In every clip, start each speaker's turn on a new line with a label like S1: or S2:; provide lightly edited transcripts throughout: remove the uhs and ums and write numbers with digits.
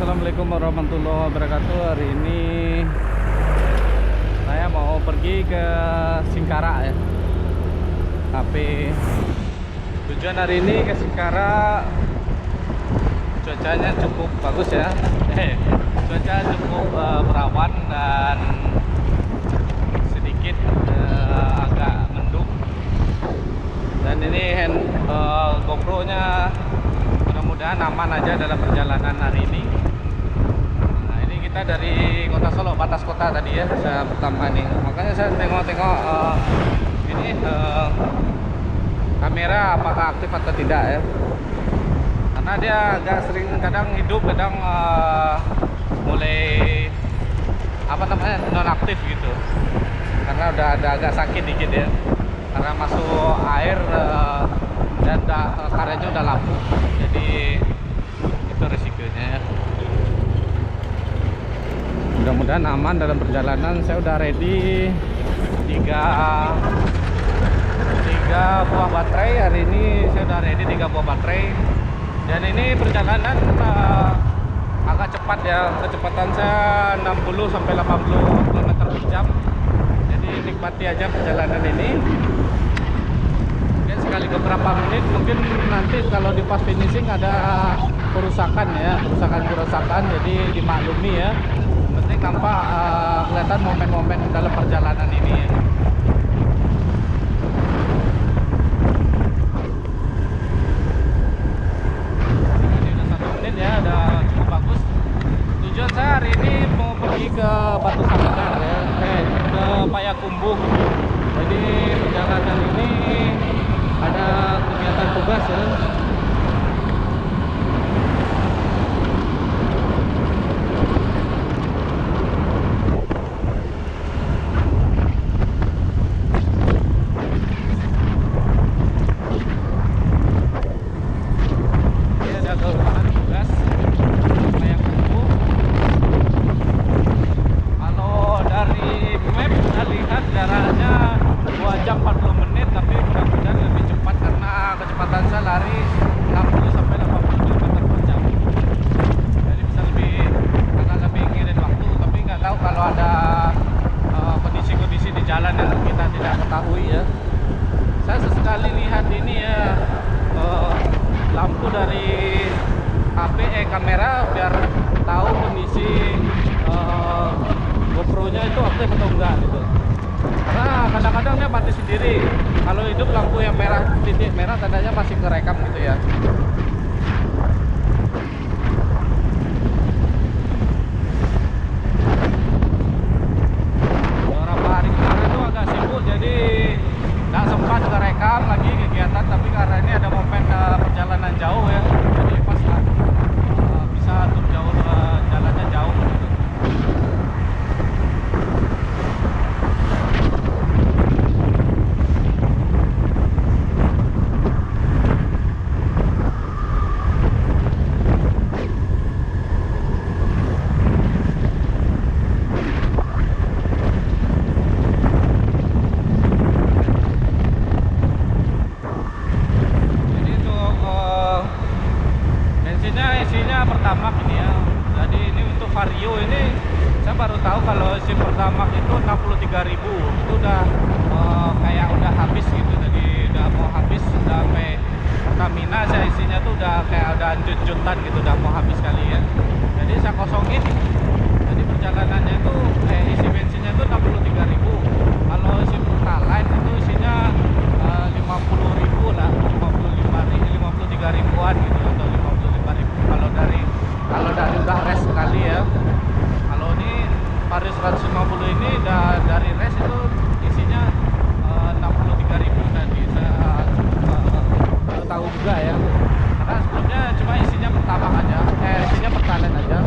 S1: Assalamualaikum warahmatullahi wabarakatuh. Hari ini saya mau pergi ke Singkara ya. Tapi tujuan hari ini ke Singkara, cuacanya cukup bagus ya. Cuaca cukup berawan dan sedikit agak mendung. Dan ini GoPro-nya mudah-mudahan aman aja dalam perjalanan hari ini. Nah, ini kita dari kota Solo, batas kota tadi ya, saya pertama nih. Makanya saya tengok-tengok ini kamera apakah aktif atau tidak ya. Karena dia agak sering kadang hidup, kadang mulai apa namanya nonaktif gitu. Karena udah ada agak sakit dikit ya. Karena masuk air dan karetnya udah lapuk, jadi itu risikonya ya. Mudah-mudahan aman dalam perjalanan. Saya udah ready 3 buah baterai. Hari ini saya udah ready 3 buah baterai, dan ini perjalanan agak cepat ya. Kecepatan saya 60 sampai 80 km per jam, jadi nikmati aja perjalanan ini. Sekali beberapa menit, mungkin nanti kalau di pas finishing ada kerusakan ya, kerusakan, jadi dimaklumi ya. Penting nampak kelihatan momen-momen dalam perjalanan ini ya. Ini udah 1 menit ya, udah cukup bagus. Tujuan saya hari ini mau pergi ke Batu Sanggar ya, ke Payakumbuh. Jadi perjalanan ini ada kegiatan tugas ya. Ini ada kegiatan tugas kayak kumpul. Kalau dari map saya lihat jaraknya 2 jam 40 menit, tapi mudah-mudahan lebih cepat karena kecepatan saya lari 60 sampai 80 km per jam. Jadi bisa agak lebih ngirit waktu, tapi nggak tahu kalau ada kondisi-kondisi di jalan yang kita tidak ketahui ya. Saya sesekali lihat ini ya, lampu dari HP kamera biar tahu kondisi GoPro-nya itu aktif atau enggak gitu. Karena kadang-kadang dia mati sendiri. Kalau hidup lampu yang merah, titik merah, tandanya masih kerekam gitu ya. Beberapa hari kemarin tuh agak sibuk, jadi nggak sempat kerekam lagi kegiatan. Tapi karena ini ada momen perjalanan jauh ya, jadi pas lah bisa atur jauh, jalannya jauh gitu. Isinya Pertamax ini ya. Jadi ini untuk Vario ini saya baru tahu kalau isi Pertamax itu 63.000. Itu udah kayak udah habis gitu. Jadi udah mau habis, udah sampai Pertamina saya isinya tuh udah kayak udah jut-jutan gitu, udah mau habis kali ya. Jadi saya kosongin. Jadi perjalanannya itu isi bensinnya itu 63.000. Kalau isi Pertalite itu isinya 50.000 lah, 53 ribuan gitu atau 55.000 kalau dari udah res sekali ya. Kalau ini Vario 150 ini dari res itu isinya 63.000 tadi. Saya baru tahu juga ya, karena sebelumnya cuma isinya Pertamax aja, isinya Pertalite aja.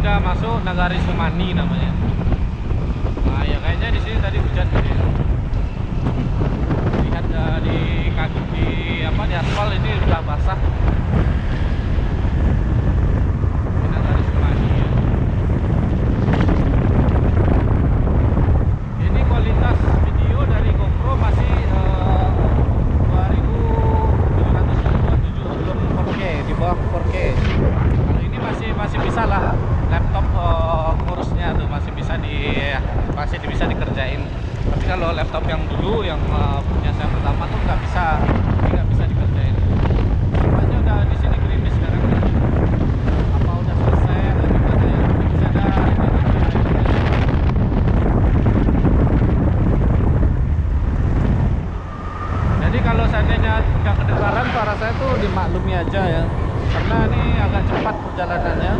S1: udah masuk Nagari Sumani namanya. Nah ya kayaknya di sini tadi hujan tadi. Lihat di kaki di aspal ini udah basah. Ini Nagari Sumani ya. Ini kualitas video dari GoPro masih 2727, belum 4K, di bawah 4K. Kalau ini masih bisa lah, laptop ngurusnya tuh masih bisa dikerjain. Tapi kalau laptop yang dulu yang punya saya pertama tuh nggak bisa dikerjain. Makanya udah di sini gerimis sekarang. Apa udah selesai atau gimana ya? Bisa ada Jadi kalau seandainya nggak kedengaran suara saya tuh dimaklumi aja ya, karena ini agak cepat perjalanannya.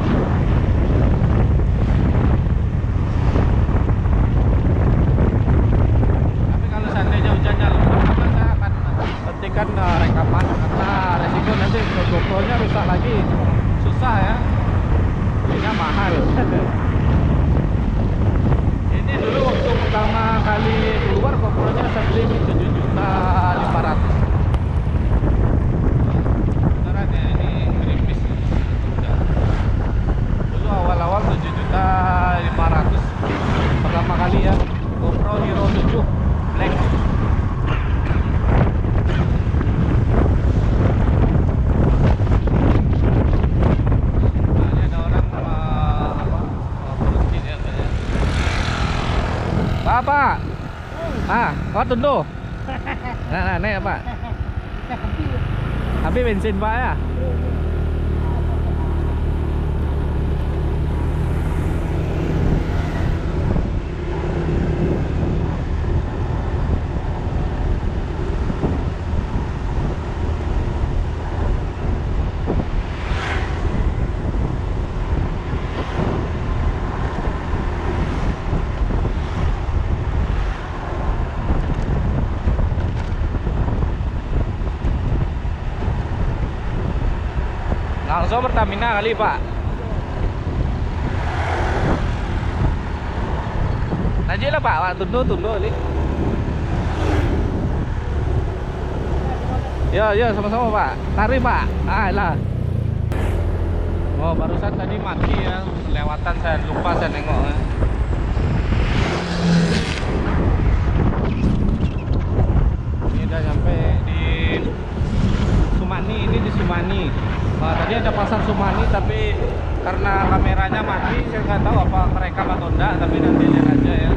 S1: Tapi kalau seandainya hujannya lebat, maka saya akan hentikan rekaman karena resiko nanti GoPro-nya rusak lagi, susah ya, belinya mahal. Ini dulu waktu pertama kali keluar GoPro-nya saya beli 7.500.000. Beneran ya, ini gripis. Dulu awal-awal 7.500.000 pertama kali ya, GoPro Hero 7 Black. Nah, ini ada orang berhenti ya kayaknya. Pak, kau tunduk. Nah, nih Pak. Habis bensin Pak ya. Langsung Pertamina kali Pak. Najib lah Pak, tunduk kali. Ya sama-sama Pak. Tarik Pak. Lah. Oh barusan tadi mati ya, kelewatan saya lupa saya nengok ya. Ini udah nyampe di Sumani, ini di Sumani. Tadi ada pasar Sumani tapi karena kameranya mati saya nggak tahu apa merekam atau enggak, tapi nanti lihat aja ya.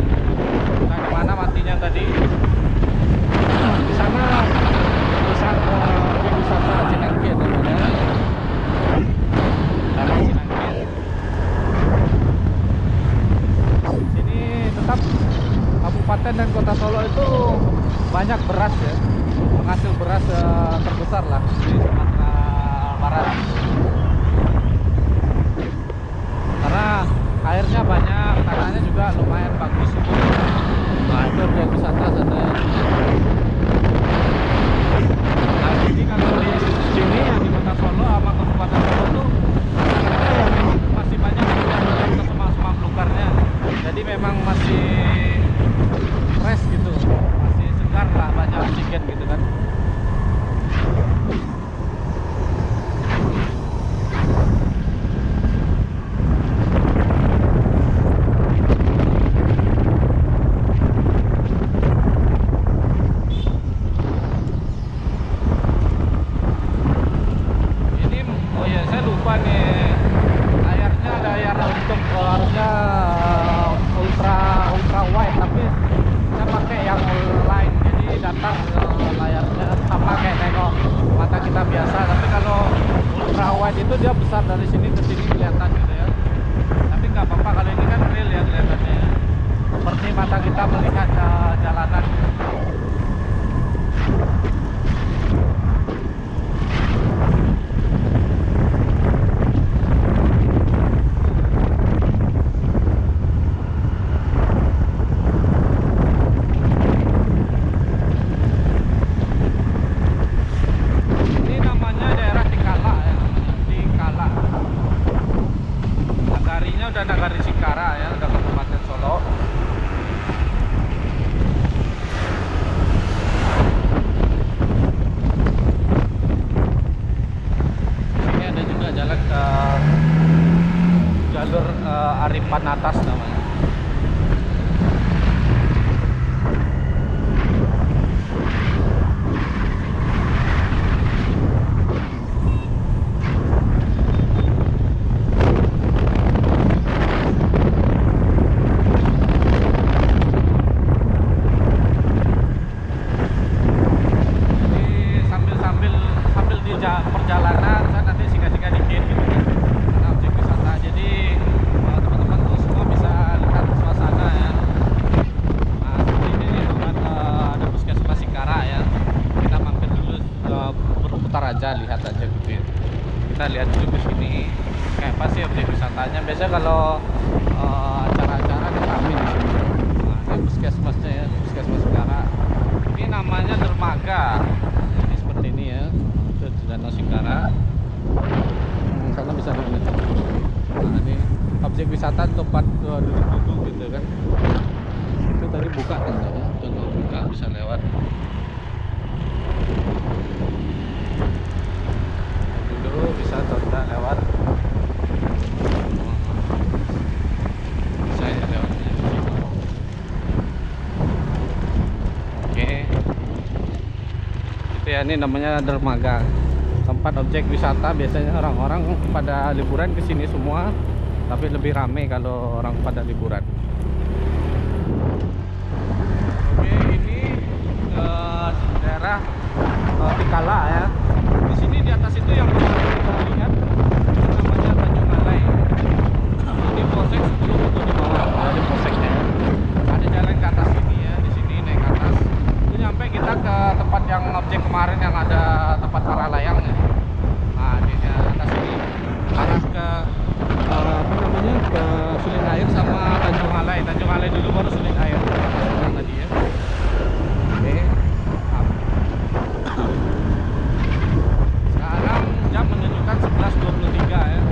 S1: Nah kemana matinya tadi? Di sana pusat wisata Cinangkir namanya. Taman Cinangkir. Sini tetap Kabupaten dan Kota Solo itu banyak beras ya, penghasil beras terbesar lah di Sumatera Barat. Karena airnya banyak, tanahnya juga lumayan bagus subur. Nah itu objek wisata sana ya. Nah jadi kalau di sini yang di Kota Solo sama Kabupaten Solo tuh masih banyak yang ke semua belukarnya. Jadi memang masih fresh gitu, masih segar lah, banyak oksigen gitu kan. Itu dia besar dari sini ke sini kelihatan gitu ya. Tapi nggak apa-apa kalau ini kan real ya kelihatannya. Seperti mata kita melihat jalanan. udah Nagari Singkara ya, udah Kabupaten Solo. Ini ada juga jalan ke jalur Aripan Atas namanya. Perjalanan saya nanti singkat-singkat dikit gitu kan, karena objek wisata, jadi teman-teman tuh semua bisa lihat suasana ya. Nah seperti ini nih teman, ada puskesmas Singkara ya, kita mampir dulu berputar aja, lihat aja gitu ya. Kita lihat dulu ke sini kayak apa sih objek wisatanya. Biasanya kalau acara-acara kan kami di sini. Nah ini puskesmasnya ya, puskesmas Singkara. Ini namanya dermaga, jadi seperti ini ya. Danau Singkara, sana bisa lihat. Nah ini objek wisata tempat duduk-duduk gitu kan. Itu tadi buka kan ya, contoh buka bisa lewat. Dulu bisa coba lewat. Bisa ya lewatnya di sini. Oke. Itu ya, ini namanya dermaga. Tempat objek wisata, biasanya orang-orang pada liburan ke sini semua, tapi lebih ramai kalau orang pada liburan. Oke, ini daerah Tikala ya. Di sini di atas itu yang bisa kita lihat namanya Tanjung Alai. Ini polsek 10 itu di bawah, ada polseknya. Ada jalan ke atas ini ya, di sini naik ke atas. Itu nyampe kita ke tempat yang objek kemarin yang ada tempat para layang ya. Nah di atas ini arah ke apa namanya, ke Sulit Air sama Tanjung Alai. Tanjung Alai dulu baru Sulit Air yang tadi ya. Oke. Sekarang jam menunjukkan 11.23 ya.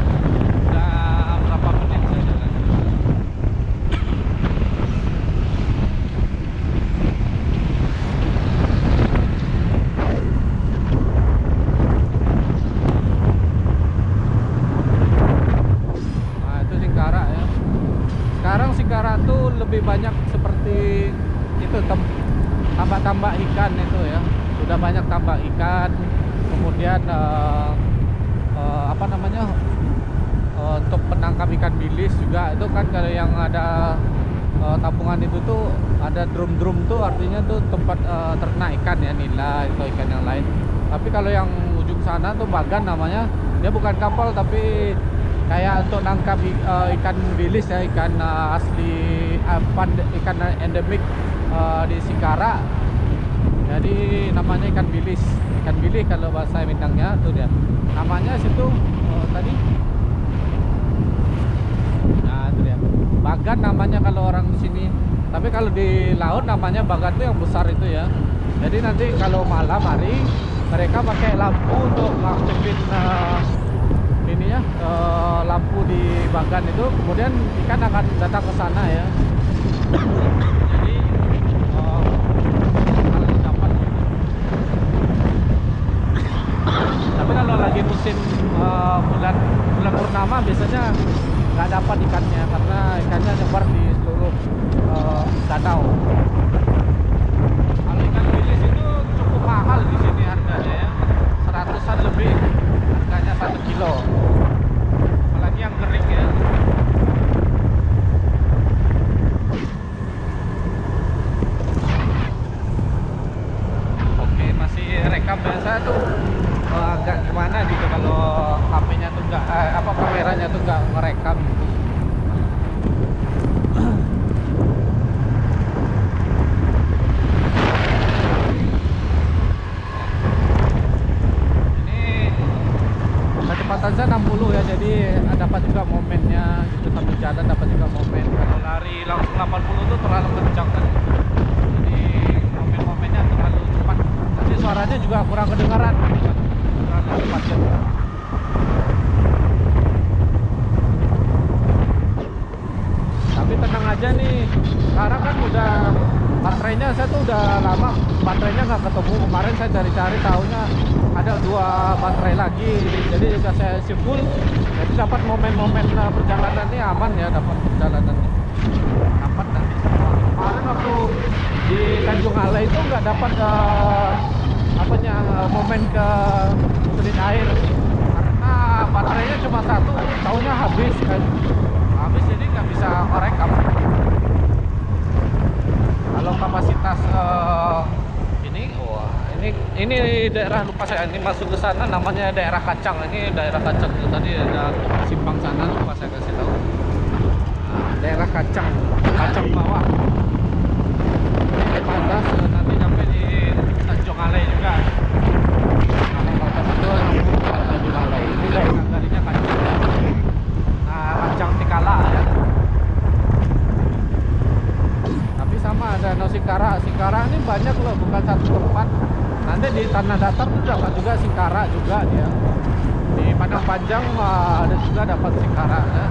S1: Udah berapa menit saya jalan. Sekarang Singkara tuh lebih banyak seperti itu, tambak-tambak ikan itu ya. Sudah banyak tambak ikan. Kemudian apa namanya, untuk penangkap ikan bilis juga itu kan. Kalau yang ada tabungan itu tuh ada drum-drum tuh, artinya tuh tempat ternak ikan ya, nila atau ikan yang lain. Tapi kalau yang ujung sana tuh Bagan namanya, dia bukan kapal tapi kayak untuk nangkap ikan bilis ya, ikan asli ikan endemik di Singkara. Jadi namanya ikan bilis, ikan bilis kalau bahasa Minangnya tuh dia. Namanya situ tadi. Nah itu dia. Bagan namanya kalau orang di sini. Tapi kalau di laut namanya Bagan tuh yang besar itu ya. Jadi nanti kalau malam hari mereka pakai lampu untuk ngaktifin ini ya, lampu di Bagan itu, kemudian ikan akan datang ke sana ya. Jadi kalau dapat gitu. Tapi kalau lagi musim bulan purnama biasanya nggak dapat ikannya, karena ikannya nyebar di seluruh danau. Kalau ikan bilis itu cukup mahal di sini harganya ya, 100-an lebih harganya 1 kilo, apalagi yang kering ya. Oke, masih rekam biasa tuh agak gimana gitu kalau HP-nya tuh nggak kameranya tuh nggak ngerekam gitu. Kecepatan saya 60 ya, jadi dapat juga momennya gitu, sambil jalan dapat juga momen. Kalau lari langsung 80 itu terlalu kencang kan, jadi momen-momennya terlalu cepat, nanti suaranya juga kurang kedengaran gitu, terlalu cepat ya. sekarang kan udah baterainya, saya tuh udah lama baterainya nggak ketemu. Kemarin saya cari-cari tahunya ada 2 baterai lagi, jadi jika saya isi full, jadi dapat momen-momen perjalanan ini aman ya, dapat perjalanannya dapat nanti. Kemarin waktu di Tanjung Alai itu nggak dapat momen ke sudut air karena baterainya cuma 1, tahunya habis kan, habis jadi nggak bisa rekap. Kalau kapasitas ini daerah, lupa saya, ini masuk ke sana namanya daerah Kacang. Ini daerah Kacang itu tadi ada simpang sana, lupa saya kasih tahu. Daerah Kacang bawah. Ini batas nanti sampai di Tanjung Alai juga. Kalau batas itu Tanjung Alai. Ini daerah tadinya Kacang. Nah, Kacang Tikala ya. Tapi sama ada Sikara. Sikara ini banyak loh, bukan satu tempat. Nanti di Tanah Datar itu dapat juga Sikara juga dia. Di Padang Panjang ada juga dapat Sikara ya.